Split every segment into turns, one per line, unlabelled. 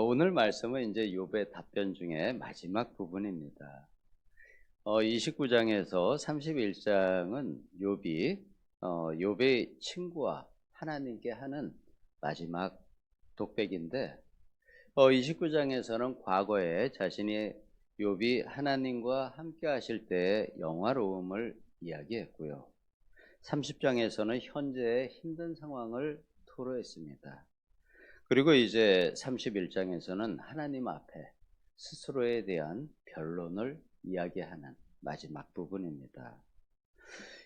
오늘 말씀은 이제 욥의 답변 중에 마지막 부분입니다. 29장에서 31장은 욥의 친구와 하나님께 하는 마지막 독백인데, 29장에서는 과거에 자신이 욥이 하나님과 함께 하실 때의 영화로움을 이야기했고요. 30장에서는 현재의 힘든 상황을 토로했습니다. 그리고 이제 31장에서는 하나님 앞에 스스로에 대한 변론을 이야기하는 마지막 부분입니다.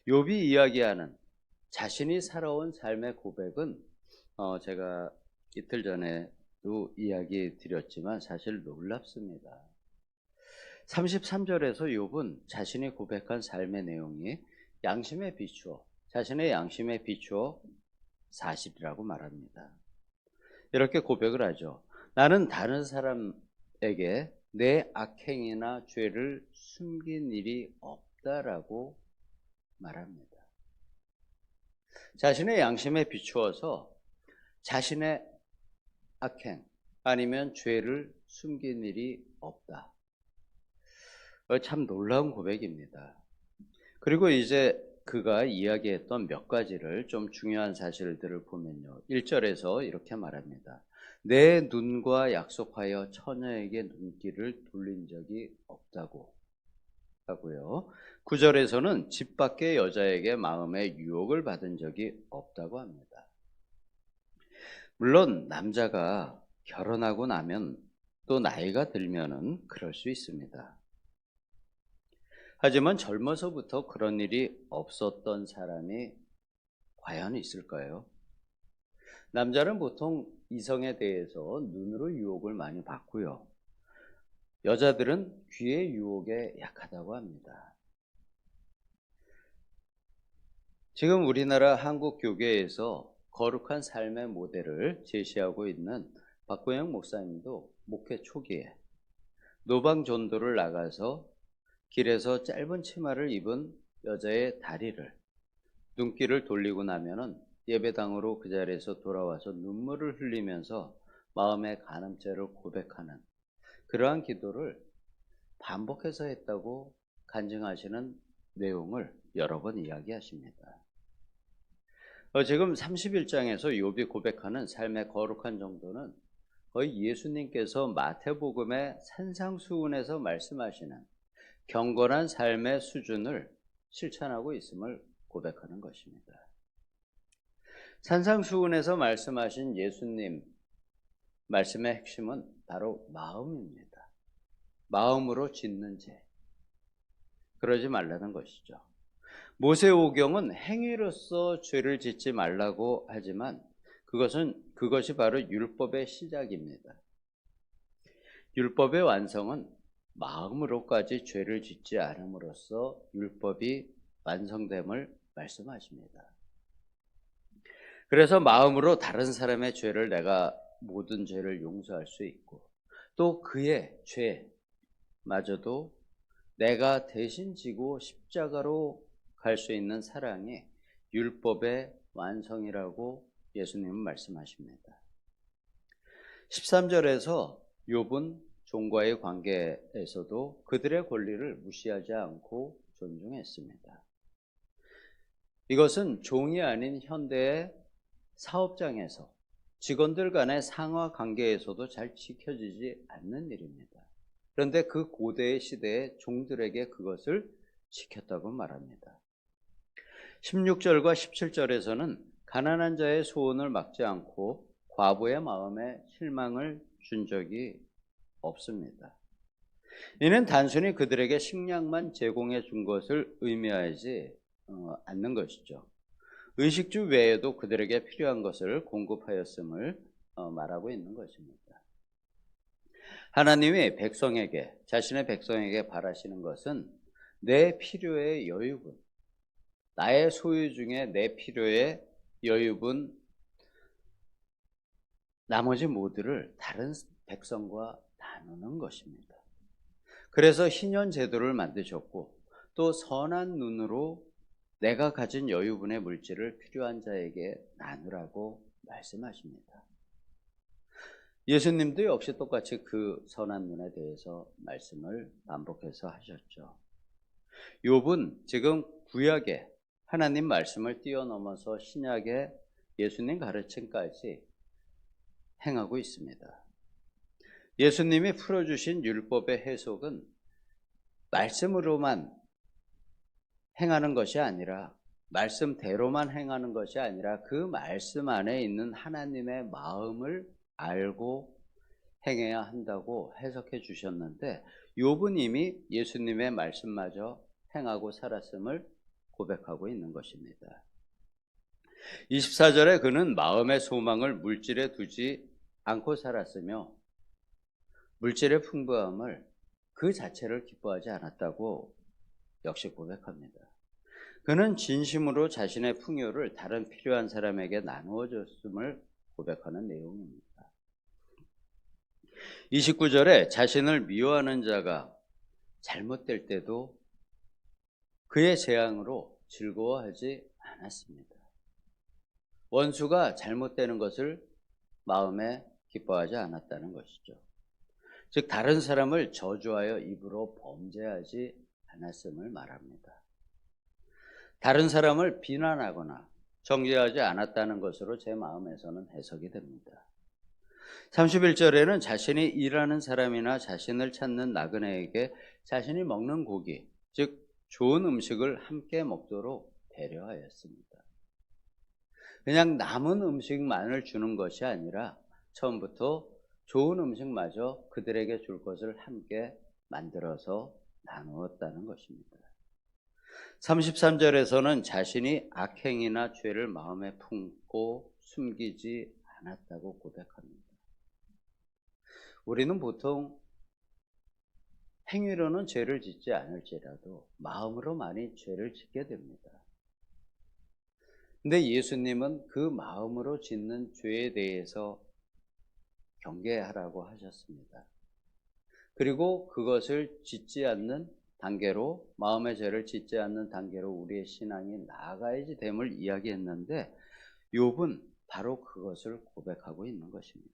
욥이 이야기하는 자신이 살아온 삶의 고백은 제가 이틀 전에도 이야기 드렸지만 사실 놀랍습니다. 33절에서 욥은 자신이 고백한 삶의 내용이 자신의 양심에 비추어 사실이라고 말합니다. 이렇게 고백을 하죠. 나는 다른 사람에게 내 악행이나 죄를 숨긴 일이 없다라고 말합니다. 자신의 양심에 비추어서 자신의 악행 아니면 죄를 숨긴 일이 없다. 참 놀라운 고백입니다. 그리고 이제 그가 이야기했던 몇 가지를 좀 중요한 사실들을 보면요. 1절에서 이렇게 말합니다. 내 눈과 약속하여 처녀에게 눈길을 돌린 적이 없다고 하고요. 9절에서는 집 밖의 여자에게 마음의 유혹을 받은 적이 없다고 합니다. 물론 남자가 결혼하고 나면 또 나이가 들면은 그럴 수 있습니다. 하지만 젊어서부터 그런 일이 없었던 사람이 과연 있을까요? 남자는 보통 이성에 대해서 눈으로 유혹을 많이 받고요. 여자들은 귀의 유혹에 약하다고 합니다. 지금 우리나라 한국교회에서 거룩한 삶의 모델을 제시하고 있는 박보영 목사님도 목회 초기에 노방 전도를 나가서 길에서 짧은 치마를 입은 여자의 다리를, 눈길을 돌리고 나면은 예배당으로 그 자리에서 돌아와서 눈물을 흘리면서 마음의 간음죄를 고백하는 그러한 기도를 반복해서 했다고 간증하시는 내용을 여러 번 이야기하십니다. 지금 31장에서 욥이 고백하는 삶의 거룩한 정도는 거의 예수님께서 마태복음의 산상수훈에서 말씀하시는 경건한 삶의 수준을 실천하고 있음을 고백하는 것입니다. 산상수훈에서 말씀하신 예수님 말씀의 핵심은 바로 마음입니다. 마음으로 짓는 죄. 그러지 말라는 것이죠. 모세오경은 행위로서 죄를 짓지 말라고 하지만 그것이 바로 율법의 시작입니다. 율법의 완성은 마음으로까지 죄를 짓지 않음으로써 율법이 완성됨을 말씀하십니다. 그래서 마음으로 다른 사람의 죄를 내가 모든 죄를 용서할 수 있고 또 그의 죄마저도 내가 대신 지고 십자가로 갈 수 있는 사랑이 율법의 완성이라고 예수님은 말씀하십니다. 13절에서 욥은 종과의 관계에서도 그들의 권리를 무시하지 않고 존중했습니다. 이것은 종이 아닌 현대의 사업장에서 직원들 간의 상하 관계에서도 잘 지켜지지 않는 일입니다. 그런데 그 고대의 시대에 종들에게 그것을 지켰다고 말합니다. 16절과 17절에서는 가난한 자의 소원을 막지 않고 과부의 마음에 실망을 준 적이 없습니다. 이는 단순히 그들에게 식량만 제공해 준 것을 의미하지 않는 것이죠. 의식주 외에도 그들에게 필요한 것을 공급하였음을 말하고 있는 것입니다. 하나님이 자신의 백성에게 바라시는 것은 내 필요의 여유분, 나의 소유 중에 내 필요의 여유분 나머지 모두를 다른 백성과 나누는 것입니다. 그래서 희년 제도를 만드셨고 또 선한 눈으로 내가 가진 여유분의 물질을 필요한 자에게 나누라고 말씀하십니다. 예수님도 역시 똑같이 그 선한 눈에 대해서 말씀을 반복해서 하셨죠. 욥은 지금 구약에 하나님 말씀을 뛰어넘어서 신약에 예수님 가르침까지 행하고 있습니다. 예수님이 풀어주신 율법의 해석은 말씀으로만 행하는 것이 아니라, 말씀대로만 행하는 것이 아니라 그 말씀 안에 있는 하나님의 마음을 알고 행해야 한다고 해석해 주셨는데, 욥은 이미 예수님의 말씀마저 행하고 살았음을 고백하고 있는 것입니다. 24절에 그는 마음의 소망을 물질에 두지 않고 살았으며 물질의 풍부함을 그 자체를 기뻐하지 않았다고 역시 고백합니다. 그는 진심으로 자신의 풍요를 다른 필요한 사람에게 나누어 줬음을 고백하는 내용입니다. 29절에 자신을 미워하는 자가 잘못될 때도 그의 재앙으로 즐거워하지 않았습니다. 원수가 잘못되는 것을 마음에 기뻐하지 않았다는 것이죠. 즉 다른 사람을 저주하여 입으로 범죄하지 않았음을 말합니다. 다른 사람을 비난하거나 정죄하지 않았다는 것으로 제 마음에서는 해석이 됩니다. 31절에는 자신이 일하는 사람이나 자신을 찾는 나그네에게 자신이 먹는 고기, 즉 좋은 음식을 함께 먹도록 배려하였습니다. 그냥 남은 음식만을 주는 것이 아니라 처음부터 좋은 음식마저 그들에게 줄 것을 함께 만들어서 나누었다는 것입니다. 33절에서는 자신이 악행이나 죄를 마음에 품고 숨기지 않았다고 고백합니다. 우리는 보통 행위로는 죄를 짓지 않을지라도 마음으로 많이 죄를 짓게 됩니다. 근데 예수님은 그 마음으로 짓는 죄에 대해서 경계하라고 하셨습니다. 그리고 그것을 짓지 않는 단계로, 마음의 죄를 짓지 않는 단계로 우리의 신앙이 나아가야지 됨을 이야기했는데, 욥은 바로 그것을 고백하고 있는 것입니다.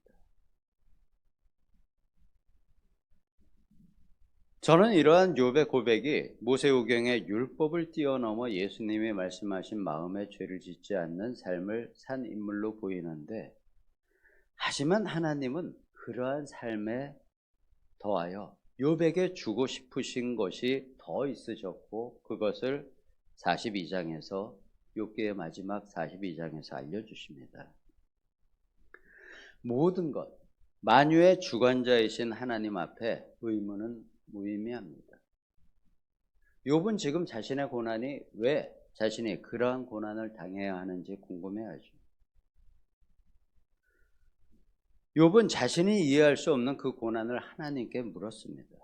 저는 이러한 욥의 고백이 모세오경의 율법을 뛰어넘어 예수님이 말씀하신 마음의 죄를 짓지 않는 삶을 산 인물로 보이는데, 하지만 하나님은 그러한 삶에 더하여 욥에게 주고 싶으신 것이 더 있으셨고, 그것을 42장에서 욥기의 마지막 42장에서 알려주십니다. 모든 것, 만유의 주관자이신 하나님 앞에 의무는 무의미합니다. 욥은 지금 자신의 고난이 왜 자신이 그러한 고난을 당해야 하는지 궁금해하죠. 욥은 자신이 이해할 수 없는 그 고난을 하나님께 물었습니다.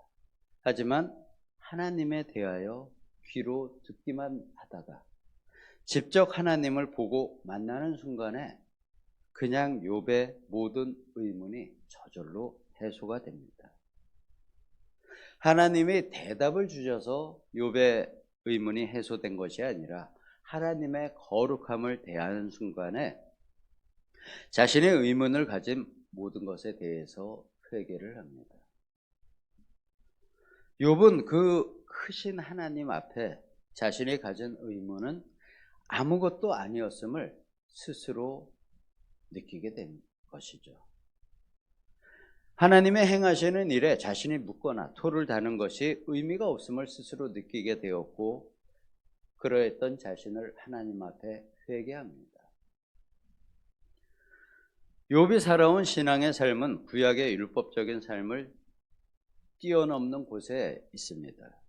하지만 하나님에 대하여 귀로 듣기만 하다가 직접 하나님을 보고 만나는 순간에 그냥 욥의 모든 의문이 저절로 해소가 됩니다. 하나님이 대답을 주셔서 욥의 의문이 해소된 것이 아니라 하나님의 거룩함을 대하는 순간에 자신의 의문을 가진 모든 것에 대해서 회개를 합니다. 욥은 그 크신 하나님 앞에 자신이 가진 의문은 아무것도 아니었음을 스스로 느끼게 된 것이죠. 하나님의 행하시는 일에 자신이 묻거나 토를 다는 것이 의미가 없음을 스스로 느끼게 되었고, 그러했던 자신을 하나님 앞에 회개합니다. 욥이 살아온 신앙의 삶은 구약의 율법적인 삶을 뛰어넘는 곳에 있습니다.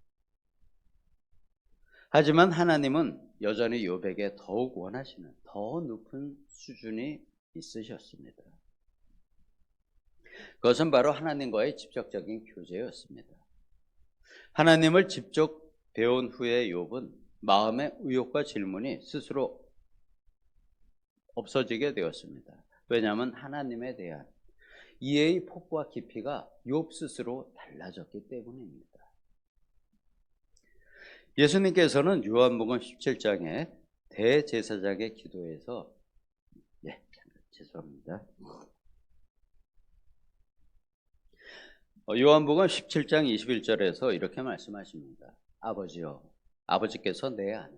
하지만 하나님은 여전히 욥에게 더욱 원하시는 더 높은 수준이 있으셨습니다. 그것은 바로 하나님과의 직접적인 교제였습니다. 하나님을 직접 배운 후에 욥은 마음의 의혹과 질문이 스스로 없어지게 되었습니다. 왜냐하면 하나님에 대한 이해의 폭과 깊이가 욥 스스로 달라졌기 때문입니다. 예수님께서는 요한복음 17장에 대제사장의 기도에서, 죄송합니다. 요한복음 17장 21절에서 이렇게 말씀하십니다. 아버지여, 아버지께서 내 안에,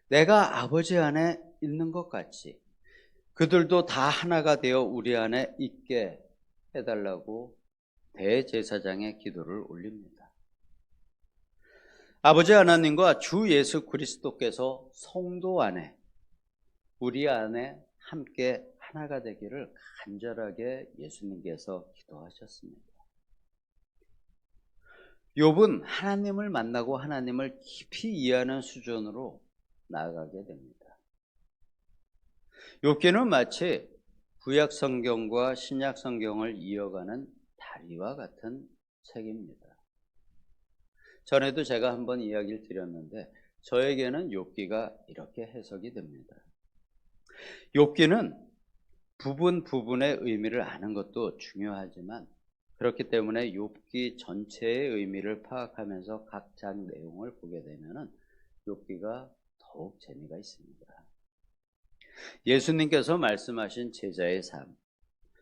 내가 아버지 안에 있는 것 같이 그들도 다 하나가 되어 우리 안에 있게 해달라고 대제사장의 기도를 올립니다. 아버지 하나님과 주 예수 그리스도께서 성도 안에, 우리 안에 함께 하나가 되기를 간절하게 예수님께서 기도하셨습니다. 욥은 하나님을 만나고 하나님을 깊이 이해하는 수준으로 나아가게 됩니다. 욥기는 마치 구약 성경과 신약 성경을 이어가는 다리와 같은 책입니다. 전에도 제가 한번 이야기를 드렸는데 저에게는 욥기가 이렇게 해석이 됩니다. 욥기는 부분 부분의 의미를 아는 것도 중요하지만 그렇기 때문에 욥기 전체의 의미를 파악하면서 각 장 내용을 보게 되면은 욥기가 더욱 재미가 있습니다. 예수님께서 말씀하신 제자의 삶,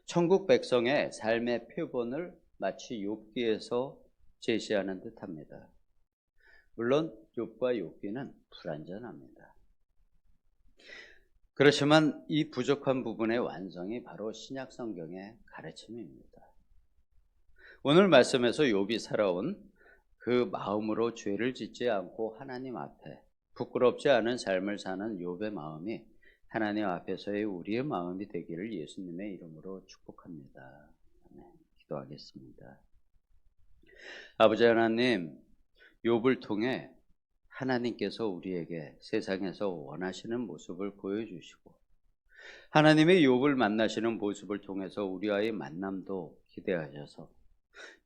천국 백성의 삶의 표본을 마치 욥기에서 제시하는 듯합니다. 물론 욥과 욥기는 불완전합니다. 그렇지만 이 부족한 부분의 완성이 바로 신약 성경의 가르침입니다. 오늘 말씀에서 욥이 살아온 그 마음으로 죄를 짓지 않고 하나님 앞에 부끄럽지 않은 삶을 사는 욥의 마음이 하나님 앞에서의 우리의 마음이 되기를 예수님의 이름으로 축복합니다. 네, 기도하겠습니다. 아버지 하나님, 욥을 통해 하나님께서 우리에게 세상에서 원하시는 모습을 보여주시고 하나님의 욥을 만나시는 모습을 통해서 우리와의 만남도 기대하셔서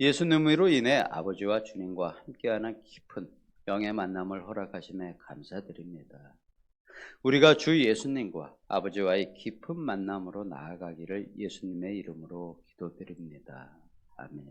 예수님으로 인해 아버지와 주님과 함께하는 깊은 영의 만남을 허락하심에 감사드립니다. 우리가 주 예수님과 아버지와의 깊은 만남으로 나아가기를 예수님의 이름으로 기도드립니다. 아멘.